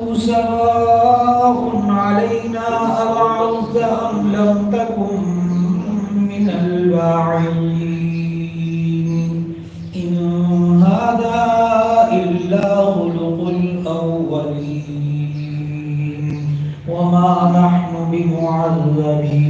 سواء علينا أوعظت أم لم تكن من الواعظين إن هذا إلا خلق الأولين وما نحن بمعذبين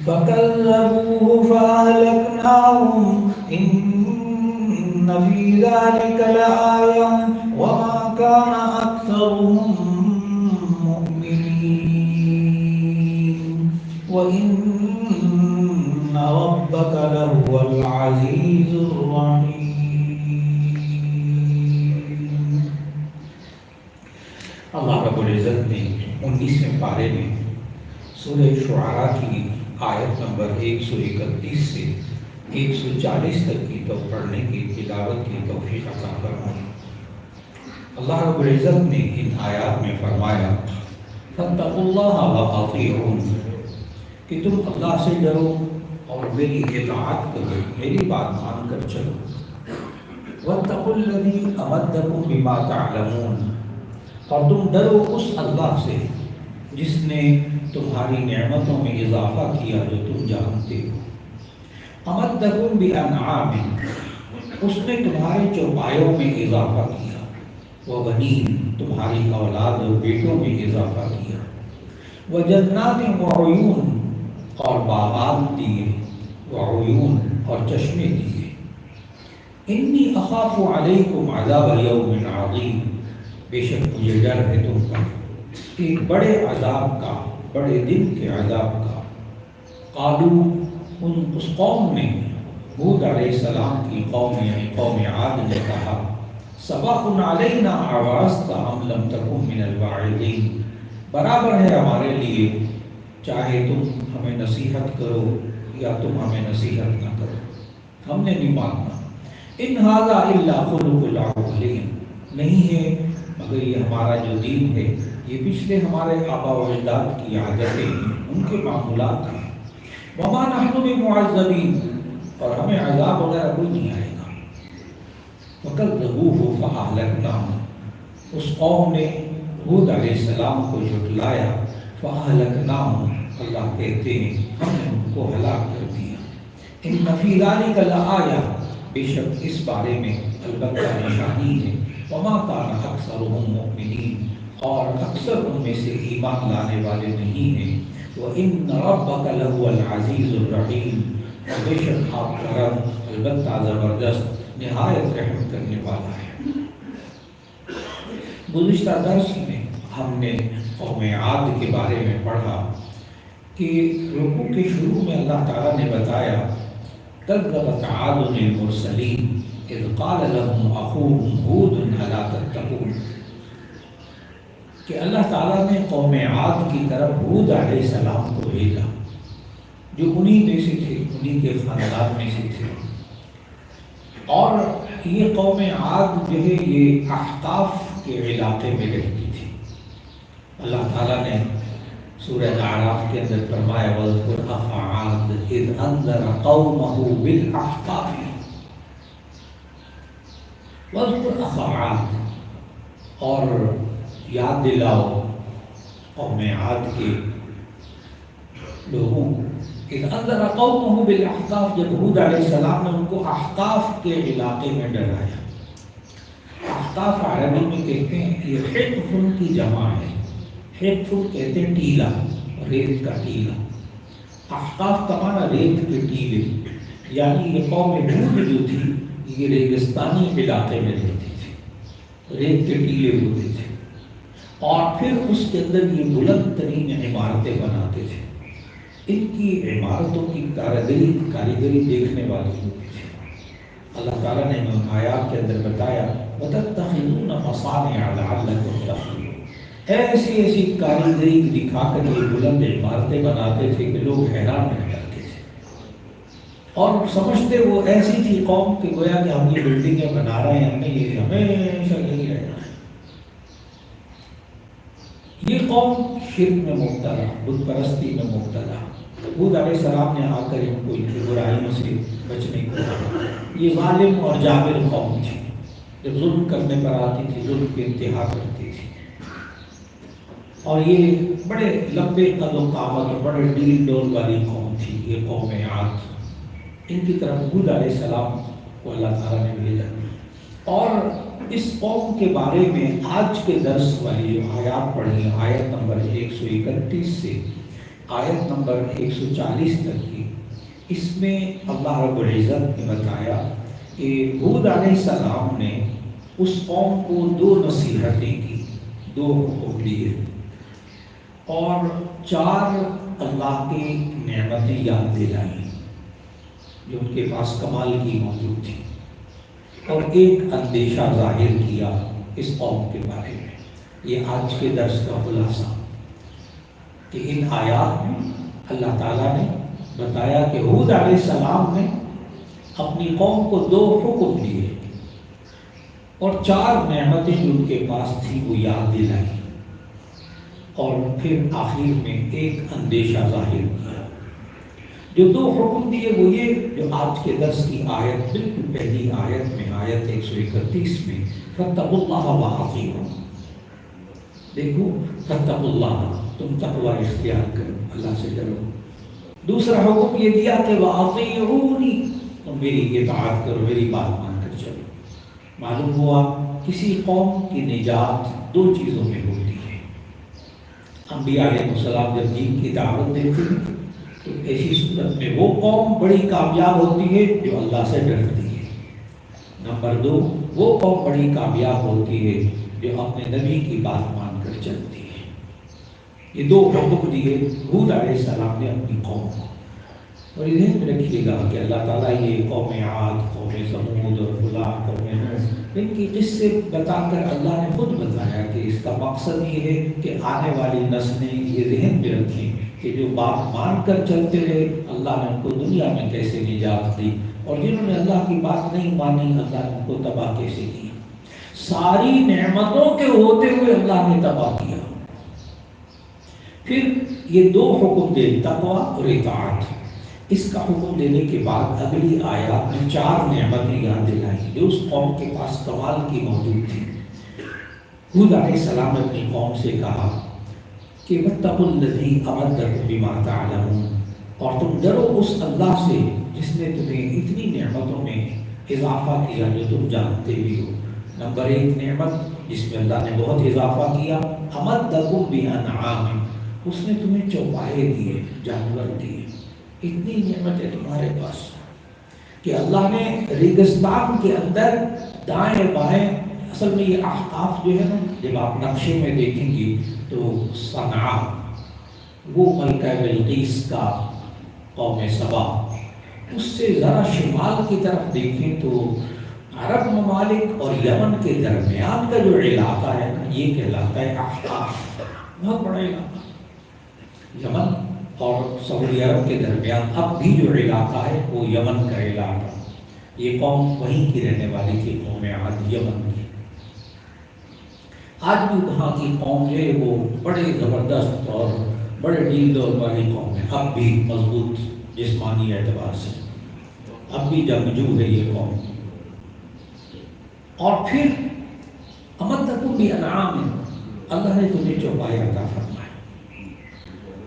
فكذبوه فأهلكناهم إن في ذلك لآية وما كان أكثرهم مؤمنين وإن ربك لهو العزيز الرحيم. اللہ رب العزت نے 19ویں پارے میں سورہ شعراء کی آیت نمبر 131 سے 140 تک کی تو پڑھنے کی تلاوت کی توفیق عطا فرمائی. اللہ رب العزت نے ان آیات میں فرمایا فاتقوا اللہ واطیعون کہ تم اللہ سے ڈرو اور میری اطاعت کرو، میری بات مان کر چلو. واتقوا الذی امدکم بما تعلمون اور تم ڈرو اس اللہ سے جس نے تمہاری نعمتوں میں اضافہ کیا جو تم جانتے ہو. امدکم بانعام اس نے تمہارے چوپایوں میں اضافہ کیا، وبنین تمہاری اولاد اور بیٹوں میں اضافہ کیا، وجنات وعیون اور باغات دیے، وعیون اور چشمے دیے. انی اخاف علیکم عذاب یوم عظیم بے شک مجھے ڈر ہے تم پر ایک بڑے عذاب کا، بڑے دن کے عذاب کا. قالو اس قوم نے ہود علیہ السلام کی قوم یعنی قوم عاد نے کہا سواء علینا اوعظت ام لم تکن من الواعظین، برابر ہے ہمارے لیے چاہے تم ہمیں نصیحت کرو یا تم ہمیں نصیحت نہ کرو، ہم نے نہیں ماننا. ان ھذا الا خلق الاولین نہیں ہے مگر یہ ہمارا جو دین ہے یہ پچھلے ہمارے آباء و اجداد کی عادتیں ہیں، ان کے معمولات ہیں. وما نحن بمعذبین اور ہمیں عذاب وغیرہ کوئی نہیں آئے گا. فکذبوہ فاہلکناہم اس قوم نے ہود علیہ السلام کو جھٹلایا. فاہلکناہم اللہ کہتے ہیں ہم نے ان کو ہلاک کر دیا. ان فی ذلک لآیہ بے شک اس بارے میں البتہ نشانی ہے. وما کان اکثرهم مؤمنین اور اکثر ان میں سے ایمان لانے والے نہیں ہیں. وَإِنَّ رَبَّكَ لَهُوَ الْعَزِيزُ الرَّحِيمُ اور بے شک آپ کا رب البتہ زبردست نہایت رحم کرنے والا ہے. گزشتہ درس میں ہم نے قوم عاد کے بارے میں پڑھا کہ رکوع کے شروع میں اللہ تعالیٰ نے بتایا کذبت عاد المرسلین اذ قال لهم اخوهم ہود الا تتقون کہ اللہ تعالیٰ نے قوم عاد کی طرف ہود علیہ السلام کو بھیجا جو انہی میں سے تھے، انہی کے خاندان میں سے تھے. اور یہ قوم عاد جو ہے یہ احقاف کے علاقے میں رہتی تھی. اللہ تعالیٰ نے سورہ اعراف کے اندر فرمایا وَاذْكُرْ أَخَا عَادٍ إِذْ أَنذَرَ قَوْمَهُ بِالْأَحْقَافِ. وَاذْكُرْ أَخَا عَادٍ اور یاد دلاؤ قوم عاد کے لوگوں اذ انذر قومه بالاحقاف جب ہود علیہ السلام نے ان کو احقاف کے علاقے میں ڈرایا. احقاف عربی میں کہتے ہیں یہ حقف کی جمع ہے. حقف کہتے ہیں ٹیلا، ریت کا ٹیلا. احقاف کا معنی ریت کے ٹیلے، یعنی یہ قوم ہود جو تھی یہ ریگستانی علاقے میں رہتی تھی، ریت کے ٹیلے ہوتے تھے اور پھر اس کے اندر یہ بلند ترین عمارتیں بناتے تھے. ان کی عمارتوں کی کاریگری دیکھنے والی ہوتی تھی. اللہ تعالیٰ نے آیات کے اندر بتایا وَتَتَّخِذُونَ مَصَانِعَ لَعَلَّكُمْ تَخْلُدُونَ ایسی ایسی کاریگری دکھا کر یہ بلند عمارتیں بناتے تھے کہ لوگ حیران رہ جاتے تھے اور سمجھتے وہ ایسی تھی قوم کہ گویا کہ ہم یہ بلڈنگیں بنا رہے ہیں، ہمیں یہ ہمیشہ یہی رہنا ہے. یہ قوم شرک میں مبتلا، بت پرستی میں مبتلا. ہود علیہ السلام نے آ کر ان کو ان کی برائیوں سے بچنے کو کہا. یہ ظالم اور جابر قوم تھی جب ظلم کرنے پر آتی تھی ظلم کی انتہا کرتی تھی. اور یہ بڑے لمبے قد و قامت اور بڑے ڈیل ڈول والی قوم تھی یہ قوم عاد. ان کی طرف ہود علیہ السلام کو اللہ تعالیٰ نے بھیجا. اور اس قوم کے بارے میں آج کے درس والی جو آیات پڑھی آیت نمبر 131 سے آیت نمبر 140 تک کی، اس میں اللہ رب العزت نے بتایا کہ ہود علیہ السلام نے اس قوم کو 2 نصیحتیں کی، 2 حکم دیے اور 4 اللہ کی نعمتیں یاد دلائیں جو ان کے پاس کمال کی موجود تھی، اور ایک اندیشہ ظاہر کیا اس قوم کے بارے میں. یہ آج کے درس کا خلاصہ کہ ان آیات میں اللہ تعالیٰ نے بتایا کہ ہود علیہ السلام نے اپنی قوم کو 2 حکم دیے اور 4 نعمتیں جو ان کے پاس تھی وہ یاد دلائی، اور پھر آخر میں ایک اندیشہ ظاہر کیا. جو 2 حکم دیے وہ یہ جو آج کے درس کی آیت بالکل پہلی آیت میں آیت 131 میں فاتقوا اللہ وأطیعون. دیکھو فاتقوا اللہ، تم تقوی اختیار کرو، اللہ سے ڈرو. دوسرا حکم یہ دیا کہ وأطیعونی، تم میری اطاعت کرو، میری بات مان کر چلو. معلوم ہوا کسی قوم کی نجات 2 چیزوں میں ہوتی ہے. انبیاء علیہ السلام جب دین کی دعوت دیتے ہیں تو ایسی صورت میں وہ قوم بڑی کامیاب ہوتی ہے جو اللہ سے ڈرتی ہے. نمبر 2 وہ قوم بڑی کامیاب ہوتی ہے جو اپنے نبی کی بات مان کر چلتی ہے. یہ 2 حکم دیے ہود علیہ السلام نے اپنی قوم کو. اور ذہن میں رکھیے گا کہ اللہ تعالیٰ یہ قوم عاد، قوم سمود اور فلاں قوم نوح ان کی قصے بتا کر اللہ نے خود بتایا کہ اس کا مقصد یہ ہے کہ آنے والی نسلیں یہ ذہن میں رکھیں کہ جو بات مان کر چلتے رہے اللہ نے ان کو دنیا میں کیسے نجات دی، اور جنہوں نے اللہ کی بات نہیں مانی اللہ نے ان کو تباہ کیسے کیا. ساری نعمتوں کے ہوتے ہوئے اللہ نے تباہ کیا. پھر یہ 2 حکم دے تقوی اور اطاعت. اس کا حکم دینے کے بعد اگلی آیات میں 4 نعمتیں یاد دلائی جو اس قوم کے پاس کمال کی موجود تھی. ہود علیہ السلام نے اپنی قوم سے کہا کہ واتقوا الذی امدکم بما تعلمون، اور تم ڈرو اس اللہ سے جس نے تمہیں اتنی نعمتوں میں اضافہ کیا جو تم جانتے بھی ہو. نمبر 1 نعمت جس میں اللہ نے بہت اضافہ کیا، امدکم بانعام، اس نے تمہیں چوپائے دیے، جانور دیے. اتنی نعمتیں تمہارے پاس کہ اللہ نے ریگستان کے اندر دائیں بائیں، اصل میں یہ احقاف جو ہے نا جب آپ نقشے میں دیکھیں گے تو صنعاء وہ ملکہ بلقیس کا قوم سبا، اس سے ذرا شمال کی طرف دیکھیں تو عرب ممالک اور یمن کے درمیان کا جو علاقہ ہے نا یہ کہلاتا ہے احقاف. بہت بڑا علاقہ. یمن اور سعودی عرب کے درمیان اب بھی جو علاقہ ہے وہ یمن کا علاقہ. یہ قوم وہیں کی رہنے والی تھی، قوم عاد یمن کی. آج بھی وہاں کی قوم جو ہے وہ بڑے زبردست اور بڑے ڈیل ڈول والی قوم ہے. اب بھی مضبوط جسمانی اعتبار سے اب بھی جنگجو ہے یہ قوم. اور پھر امدکم بانعام، اللہ نے تمہیں چوپائے عطا فرمائے.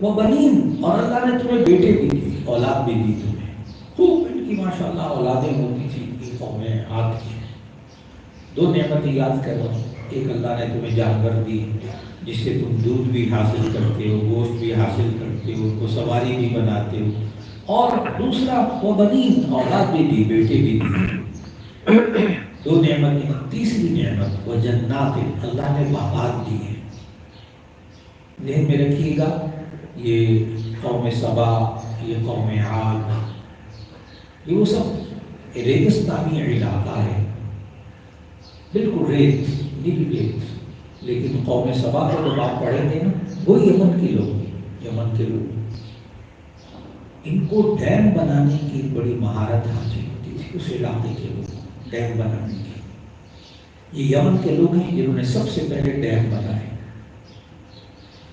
وہ بنین، اور اللہ نے تمہیں بیٹے بھی دی، اولاد بھی دی تمہیں. خوب ان کی ماشاءاللہ اولادیں ہوتی تھی یہ قوم عاد کی. 2 نعمتیں یاد کرو. ایک اللہ نے تمہیں جانور دی جس سے تم دودھ بھی حاصل کرتے ہو، گوشت بھی حاصل کرتے ہو، ان کو سواری بھی بناتے ہو. اور دوسرا وہ بنین، اولاد بھی دی، بیٹے بھی دی. 2 نعمتیں. تیسری نعمت وہ جنات، اللہ نے باغات دی ہے. ذہن میں رکھیے گا یہ قوم سبا، یہ قوم عاد، یہ وہ سب ریگستانی علاقہ ہے، بالکل ریت، نیلی ریت. لیکن قوم سبا کو جب آپ پڑھیں گے نا وہ یمن کے لوگ، یمن کے لوگ ان کو ڈیم بنانے کی بڑی مہارت حاصل ہوتی تھی اس علاقے کے لوگ، ڈیم بنانے کی. یہ یمن کے لوگ ہیں جنہوں نے سب سے پہلے ڈیم بنائے،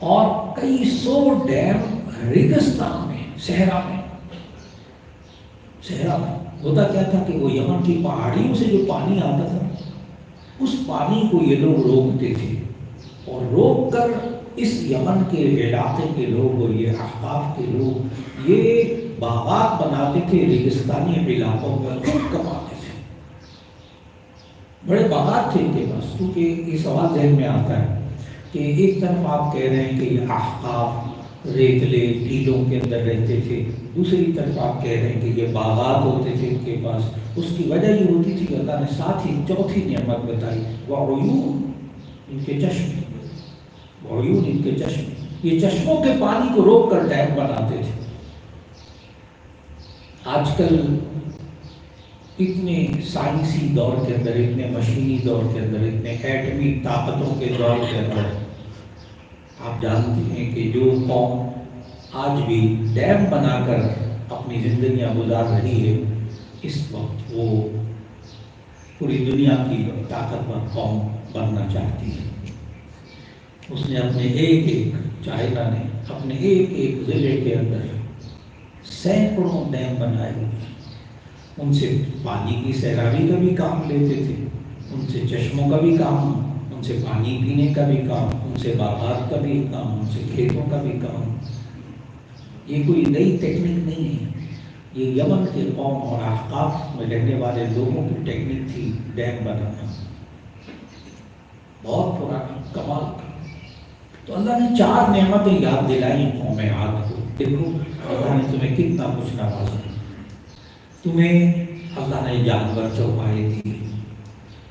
اور کئی 100 ڈیم ریگستان میں، صحرا میں. صحرا میں ہوتا کیا تھا کہ وہ یمن کی پہاڑیوں سے جو پانی آتا تھا اس پانی کو یہ لوگ روکتے تھے، اور روک کر اس یمن کے علاقے کے لوگ اور یہ احقاف کے لوگ یہ باغات بناتے تھے، ریگستانی علاقوں پر خود کماتے تھے، بڑے باغات تھے ان کے پاس۔ کیونکہ یہ سوال ذہن میں آتا ہے کہ ایک طرف آپ کہہ رہے ہیں کہ یہ احقاف ریتلے ٹیلوں کے اندر رہتے تھے، دوسری طرف آپ کہہ رہے ہیں کہ یہ باغات ہوتے تھے ان کے پاس۔ اس کی وجہ یہ ہوتی تھی کہ اللہ نے ساتھ ہی چوتھی نعمت بتائی، وعیون، ان کے چشمے، وعیون ان کے چشمے، یہ چشموں کے پانی کو روک کر ڈیم بناتے تھے۔ آج کل اتنے سائنسی دور کے اندر، اتنے مشینی دور کے اندر، اتنے ایٹمی طاقتوں کے دور کے اندر آپ جانتے ہیں کہ جو قوم آج بھی ڈیم بنا کر اپنی زندگیاں گزار رہی ہے، اس وقت وہ پوری دنیا کی طاقتور قوم بننا چاہتی ہے۔ اس نے اپنے چائنا نے اپنے ایک ضلع کے اندر سینکڑوں ڈیم بنائے ہوئے، ان سے پانی کی سیرابی کا بھی کام لیتے تھے، ان سے چشموں کا بھی کام، ان سے پانی پینے کا بھی کام، ان سے باغات کا بھی کام، ان سے کھیتوں کا بھی کام۔ یہ کوئی نئی ٹیکنیک نہیں ہے، یہ یمن کے قوم اور احقاف میں رہنے والے لوگوں کی ٹیکنیک تھی ڈیم بنانا، بہت پرانا کمال کا۔ تو اللہ نے 4 نعمتیں یاد دلائیں قوم عاد کو۔ دیکھو اللہ نے تمہیں کتنا کچھ نوازا، تمہیں اللہ نے جانور چوپائے دی،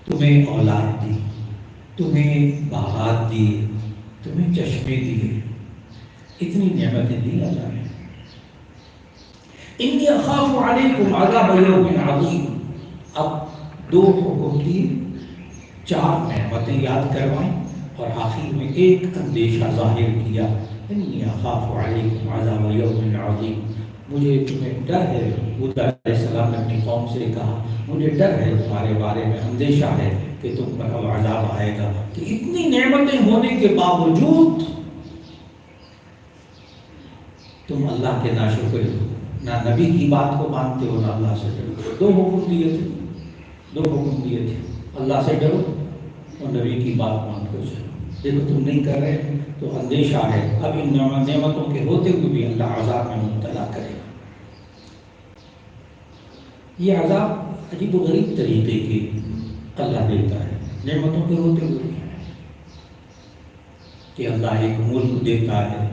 تمہیں اولاد دی، تمہیں باغات دیے، تمہیں چشمے دیے، اتنی نعمتیں دی اللہ نے۔ انی اخاف علیکم عذاب یوم عظیم، اب 2 حکم دیے، 4 نعمتیں یاد کروائیں، اور آخر میں ایک اندیشہ ظاہر کیا، انی اخاف علیکم عذاب یوم عظیم، مجھے تمہیں ڈر ہے۔ حود علیہ السلام نے اپنی قوم سے کہا مجھے ڈر ہے تمہارے بارے میں، اندیشہ ہے کہ تم پر اب عذاب آئے گا، کہ اتنی نعمتیں ہونے کے باوجود تم اللہ کے ناشکر ہو، نہ نبی کی بات کو مانتے ہو، نہ اللہ سے ڈرو۔ 2 حکم دیے تھے، 2 حکم دیے تھے، اللہ سے ڈرو اور نبی کی بات مان کر چلو۔ دیکھو تم نہیں کر رہے تو اندیشہ ہے اب ان نعمتوں کے ہوتے ہوئے بھی اللہ عذاب میں مبتلا کرے گا۔ یہ عذاب عجیب و غریب طریقے کی اللہ دیتا ہے نعمتوں کے ہوتے ہوئے، کہ اللہ ایک ملک دیتا ہے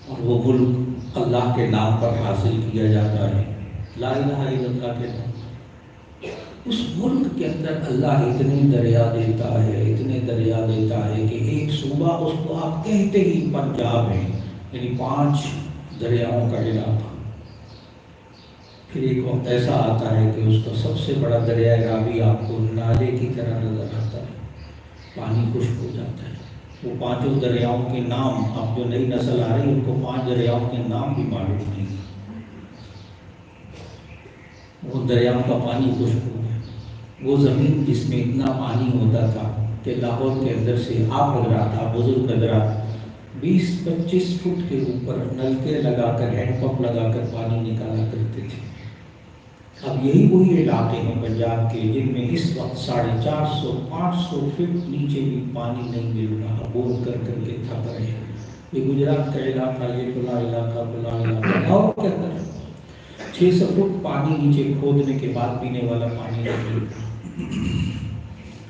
اور وہ ملک اللہ کے نام پر حاصل کیا جاتا ہے، لا الہ الا اللہ کے نام۔ اس ملک کے اندر اللہ اتنے دریا دیتا ہے، اتنے دریا دیتا ہے کہ ایک صوبہ اس کو آپ کہتے ہی پنجاب ہے، یعنی 5 دریاؤں کا علاقہ۔ پھر ایک وقت ایسا آتا ہے کہ اس کا سب سے بڑا دریائے راوی آپ کو نالے کی طرح نظر آتا ہے، پانی خشک ہو جاتا ہے۔ وہ 5 دریاؤں کے نام، اب جو نئی نسل آ رہی ہے ان کو 5 دریاؤں کے نام بھی معلوم نہیں، وہ دریاؤں کا پانی خشک ہو گیا۔ وہ زمین جس میں اتنا پانی ہوتا تھا کہ لاہور کے اندر سے آپ لگ رہا تھا، بزرگ حضرات 20-25 فٹ کے اوپر نلکے لگا کر، ہینڈ پمپ لگا کر پانی نکالا کرتے تھے۔ اب یہی وہی علاقے ہیں پنجاب کے جن میں اس وقت 450-500 فٹ نیچے بھی پانی نہیں مل رہا، بور کر کر کے تھک رہے ہیں۔ یہ گجرات کا علاقہ، یہ فلاں علاقہ، فلاں علاقہ، اور کیا کریں، 600 فٹ پانی نیچے کھودنے کے بعد پینے والا پانی نہیں مل رہا۔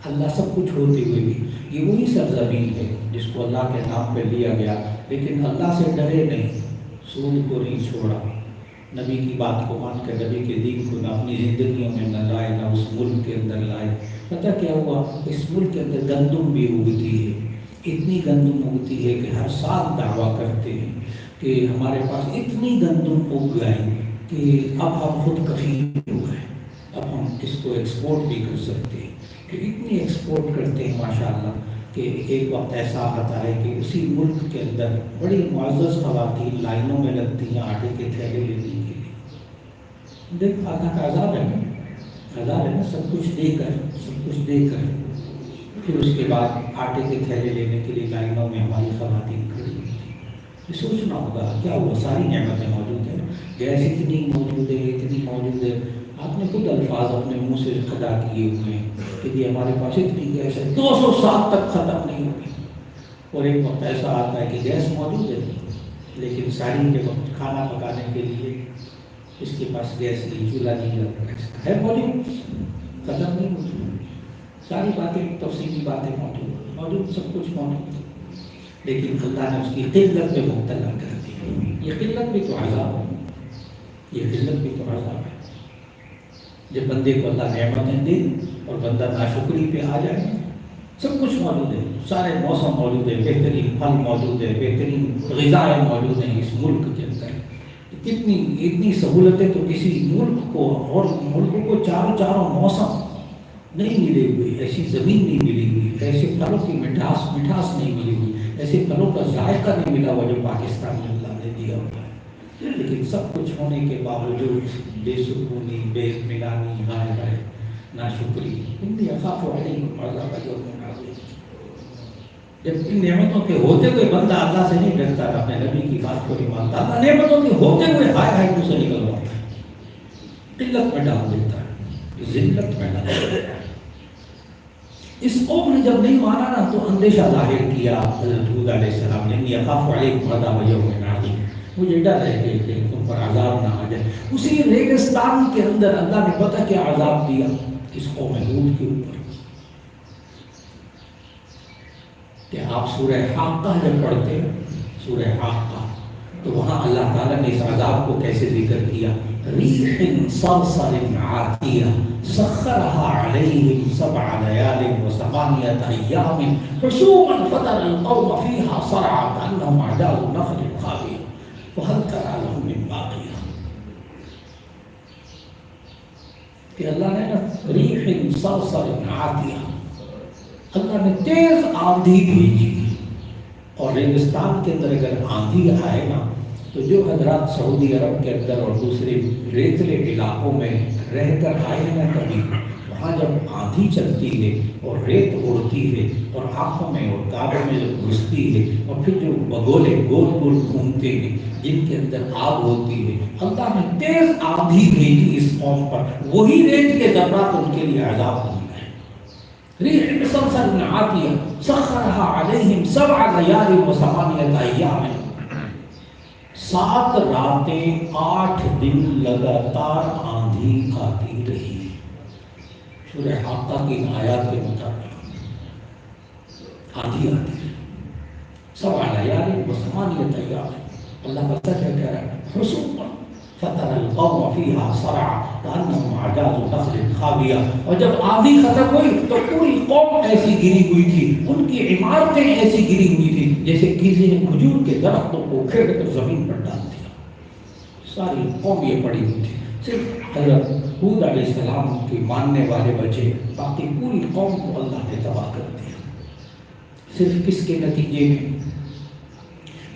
اللہ سب کچھ ہوتے ہوئے بھی، یہ وہی سرزمین ہے جس کو اللہ کے نام پہ لیا گیا، لیکن اللہ سے ڈرے نہیں، سود کو نہیں چھوڑا، نبی کی بات کو مان کر نبی کے دین کو نہ اپنی زندگیوں میں نہ لائے، نہ اس ملک کے اندر لائے۔ پتہ کیا ہوا، اس ملک کے اندر گندم بھی اگتی ہے، اتنی گندم اگتی ہے کہ ہر سال دعویٰ کرتے ہیں کہ ہمارے پاس اتنی گندم اگ گئی کہ اب ہم خود کفیل ہو گئے، اب ہم اس کو ایکسپورٹ بھی کر سکتے ہیں، کہ اتنی ایکسپورٹ کرتے ہیں ماشاءاللہ کہ ایک وقت ایسا آتا ہے کہ اسی ملک کے اندر بڑی معزز خواتین لائنوں میں لگتی ہیں آٹے کے تھیلے لینے کے لیے۔ دیکھ اللہ کا عذاب ہے نا، عذاب ہے نا، سب کچھ دے کر پھر اس کے بعد آٹے کے تھیلے لینے کے لیے لائنوں میں ہماری خواتین کھڑی ہوئی تھیں۔ یہ سوچنا ہوگا کیا ہوا، ساری نعمتیں موجود ہیں، گیس اتنی موجود ہے، اتنی موجود ہے، آپ نے خود الفاظ اپنے منہ سے ادا کیے ہوئے ہیں کہ یہ ہمارے پاس اتنی گیس ہے 200 سال تک ختم نہیں ہوگی، اور ایک وقت ایسا آتا ہے کہ گیس موجود ہے لیکن ساری کے وقت کھانا پکانے کے لیے اس کے پاس گیس نہیں، چولہا نہیں لگتا ہے، موجود، ختم نہیں ہوتی، ساری باتیں تفصیلی باتیں موجود سب کچھ موجود، لیکن اللہ نے اس کی قلت میں مبتلا کر دی۔ یہ قلت بھی تو عذاب ہے، یہ قلت بھی تو عذاب ہے۔ جب بندے کو اللہ نعمتیں دے اور بندہ ناشکری پہ آ جائے، سب کچھ موجود ہے، سارے موسم موجود ہے، بہترین پھل موجود ہے، بہترین غذائیں موجود ہیں اس ملک کے اندر، اتنی سہولتیں تو کسی ملک کو اور ملک کو چاروں موسم نہیں ملے ہوئے، ایسی زمین نہیں ملی ہوئی، ایسے پھلوں کی مٹھاس نہیں ملی ہوئی، ایسے پھلوں کا ذائقہ نہیں ملا ہوا جو پاکستان میں اللہ نے دیا ہوا ہے، لیکن سب کچھ ہونے کے باوجود بے سکونی، بے اطمینانی، ہائے ناشکری، انی اخاف علیکم عذاب یوم عظیم۔ جب ان نعمتوں کے ہوتے ہوئے بندہ اللہ سے نہیں ڈرتا، اپنے نبی کی بات کو نہیں مانتا، اللہ نعمتوں کے ہوتے ہوئے ہائے منہ سے نکلواتا ہے، قلت میں ڈال دیتا ہے، ذلت میں ڈال دیتا ہے۔ اس قوم نے جب نہیں مانا نا تو اندیشہ ظاہر کیا حضرت ہود علیہ السلام نے، انی اخاف علیکم عذاب یوم عظیم، مجھے ڈر ہے کہ تم پر عذاب نہ آ جائے۔ اسی ریگستان کے اندر اللہ نے پتہ کیا عذاب دیا اس قوم ہود کے اوپر، کہ آپ سورہ حاقہ جب پڑھتے ہیں، سورہ حاقہ، تو وہاں اللہ تعالیٰ نے اس عذاب کو کیسے ذکر کیا، ریح صرصر عاتیہ سخرها علیہم 7 لیال و8 ایام حشوما فتر القوم فیہا صرعا کأنہم اعجاز نخل خاویہ فہل تری لہم من باقیہ، کہ اللہ نے ریح صرصر عاتیہ، اللہ نے تیز آندھی بھیجی، اور ریگستان کے اندر اگر آندھی آئے نا تو جو حضرات سعودی عرب کے اندر اور دوسرے ریتلے علاقوں میں رہ کر آئے ہیں نا کبھی، وہاں جب آندھی چلتی ہے اور ریت اڑتی ہے اور آنکھوں میں اور کانوں میں جب گھستی ہے اور پھر جو بگولے گول گول گھومتے ہیں جن کے اندر آگ ہوتی ہے، اللہ نے تیز آندھی بھیجی اس قوم پر، وہی ریت کے ذرات ان کے لیے عذاب بن گئے۔ ریح صرصر عاتیہ سخرها علیہم 7 لیال و8 ایام، 7 راتیں 8 دن لگاتار آندھی آتی رہی، سورہ حاقہ کی آیات کے مطابق آندھی آتی رہی، 7 لیال و8 ایام، اللہ کا سچ ہے کہہ رہا ہے، حشوما فتر القوم فیہا صرعا کأنہم اعجاز نخل خاویہ، اور جب آندھی ختم ہوئی تو پوری قوم ایسی گری ہوئی تھی، ان کی عمارتیں ایسی گری ہوئی تھی جیسے کسی نے کھجور کے درختوں کو کھیڑ کر زمین پر ڈال دیا، ساری قوم یہ پڑی ہوئی تھی، صرف حضرت ہود علیہ السلام کے ماننے والے بچے، باقی پوری قوم کو اللہ نے تباہ کر دیا۔ صرف کس کے نتیجے میں؟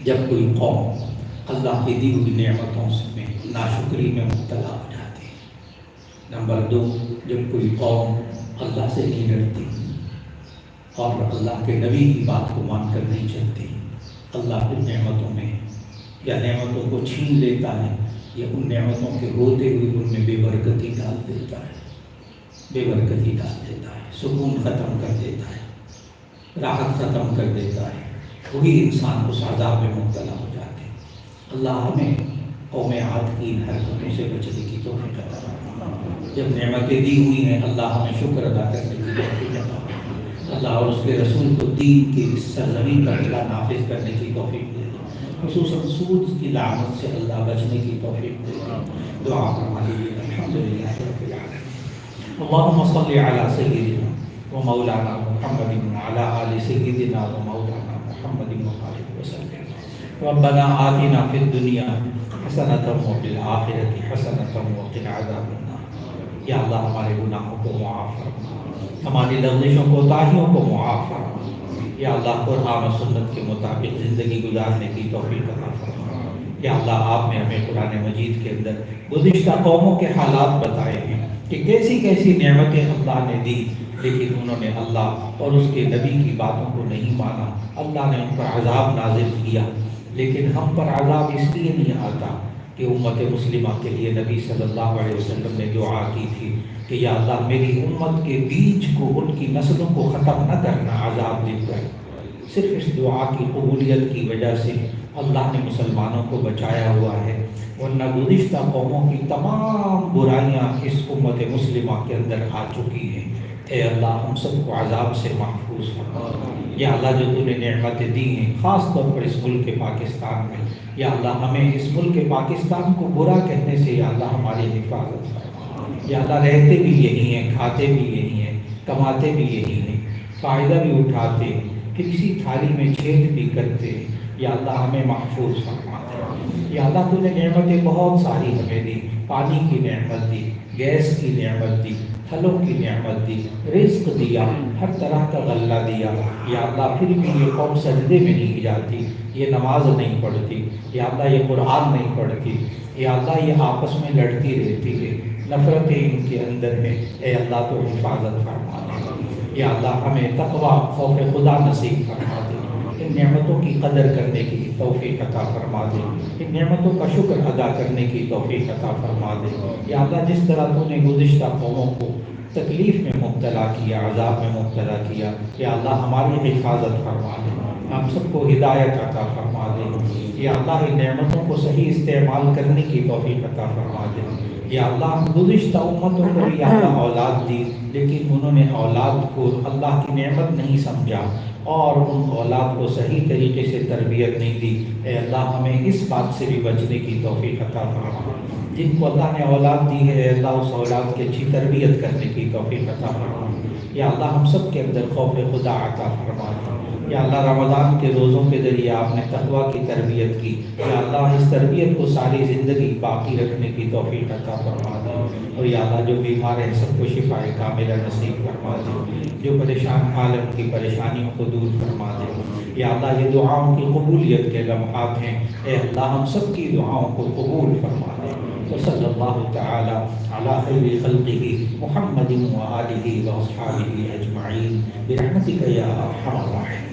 جب کوئی قوم اللہ کی دی ہوئی نعمتوں میں ناشکری میں مبتلا ہو جاتی ہے۔ نمبر 2، جب کوئی قوم اللہ سے نہیں ڈرتی اور اللہ کے نبی کی بات کو مان کر نہیں چلتی، اللہ ان نعمتوں میں یا نعمتوں کو چھین لیتا ہے یا ان نعمتوں کے ہوتے ہوئے ان میں بے برکتی ڈال دیتا ہے، بے برکتی ڈال دیتا ہے، سکون ختم کر دیتا ہے، راحت ختم کر دیتا ہے، وہی انسان اس عذاب میں مبتلا ہو جاتے ہیں۔ اللہ ہمیں قوم عاد کی ان حرکتوں سے بچنے کی توفیق عطا فرمائے۔ جب نعمتیں دی ہوئی ہیں اللہ ہمیں شکر ادا کرنے کی توفیق عطا فرمائے، اللہ اور اس کے رسول کو دین کی اس سرزمین پر اللہ نافذ کرنے کی توفیق دے دے، خصوصاً سود کی لعنت سے اللہ بچنے کی توفیق دے دے۔ دعا فرمائیے۔ الحمدللہ رب العالمین، اللہم صلی علی سیدنا و مولانا محمد وعلی آل سیدنا و مولانا محمد وآلہ وسلم۔ ربنا آتنا فی الدنیا حسنۃ وفی الآخرۃ حسنۃ وقنا عذاب النار۔ یا اللہ ہمارے گناہوں کو معاف فرما، ہماری لغزشوں کوتاہیوں کو معاف فرما، یا اللہ قرآن و سنت کے مطابق زندگی گزارنے کی توفیق عطا فرما۔ یا اللہ آپ نے ہمیں قرآن مجید کے اندر گزشتہ قوموں کے حالات بتائے ہیں کہ کیسی کیسی نعمتیں اللہ نے دی، لیکن انہوں نے اللہ اور اس کے نبی کی باتوں کو نہیں مانا، اللہ نے ان پر عذاب نازل کیا۔ لیکن ہم پر عذاب اس لیے نہیں آتا کہ امت مسلمہ کے لیے نبی صلی اللہ علیہ وسلم نے دعا کی تھی کہ یا اللہ میری امت کے بیچ کو، ان کی نسلوں کو ختم نہ کرنا عذاب دے کر۔ صرف اس دعا کی قبولیت کی وجہ سے اللہ نے مسلمانوں کو بچایا ہوا ہے، ورنہ گزشتہ قوموں کی تمام برائیاں اس امت مسلمہ کے اندر آ چکی ہیں۔ اے اللہ ہم سب کو عذاب سے محفوظ فرما۔ یا اللہ جو تو نے نعمتیں دی ہیں خاص طور پر اس ملک پاکستان میں، یا اللہ ہمیں اس ملک پاکستان کو برا کہنے سے یا اللہ ہماری حفاظت فرما۔ یا اللہ رہتے بھی یہی ہیں، کھاتے بھی یہی ہیں، کماتے بھی یہی ہیں، فائدہ بھی اٹھاتے ہیں، کسی تھالی میں چھید بھی کرتے ہیں، یا اللہ ہمیں محفوظ فرما دے۔ یا اللہ تو نے نعمتیں بہت ساری ہمیں دی، پانی کی نعمت دی، گیس کی نعمت دی، پھلوں کی نعمت دی، رزق دیا، ہر طرح کا غلہ دیا، یا اللہ پھر بھی یہ قوم سجدے میں نہیں جاتی، یہ نماز نہیں پڑھتی، یا اللہ یہ قرآن نہیں پڑھتی، یا اللہ یہ آپس میں لڑتی رہتی ہے، نفرتیں ان کے اندر ہیں۔ اے اللہ تو حفاظت فرما دے۔ یا اللہ ہمیں تقوی خوف خدا نصیب فرما دے، ان نعمتوں کی قدر کرنے کی توفیق عطا فرما دے، ان نعمتوں کا شکر ادا کرنے کی توفیق عطا فرما دے۔ یا اللہ جس طرح تو نے گزشتہ قوموں کو تکلیف میں مبتلا کیا، عذاب میں مبتلا کیا، یا اللہ ہماری حفاظت فرما دے، ہم سب کو ہدایت عطا فرما دے۔ یا اللہ ان نعمتوں کو صحیح استعمال کرنے کی توفیق عطا فرما دے۔ یا اللہ گزشتہ امتوں کو بھی اللہ اولاد دی، لیکن انہوں نے اولاد کو اللہ کی نعمت نہیں سمجھا اور ان اولاد کو صحیح طریقے سے تربیت نہیں دی۔ اے اللہ ہمیں اس بات سے بھی بچنے کی توفیق عطا فرما۔ جن کو اللہ نے اولاد دی ہے، اے اللہ اس اولاد کی اچھی تربیت کرنے کی توفیق عطا فرما۔ یا اللہ ہم سب کے اندر خوف خدا عطا فرما۔ یا اللہ رمضان کے روزوں کے ذریعے آپ نے تقویٰ کی تربیت کی، یا اللہ اس تربیت کو ساری زندگی باقی رکھنے کی توفیق عطا فرما دے۔ اور یا اللہ جو بیمار ہیں سب کو شفاء کاملہ نصیب فرما دے، جو پریشان عالم کی پریشانیوں کو دور فرما دے۔ یا اللہ یہ دعاؤں کی قبولیت کے لمحات ہیں، اے اللہ ہم سب کی دعاؤں کو قبول فرما دے۔ وصلی اللہ تعالی علی خیر خلقہ محمد وآلہ واصحابہ اجمعین برحمتک یا ارحم الراحمین۔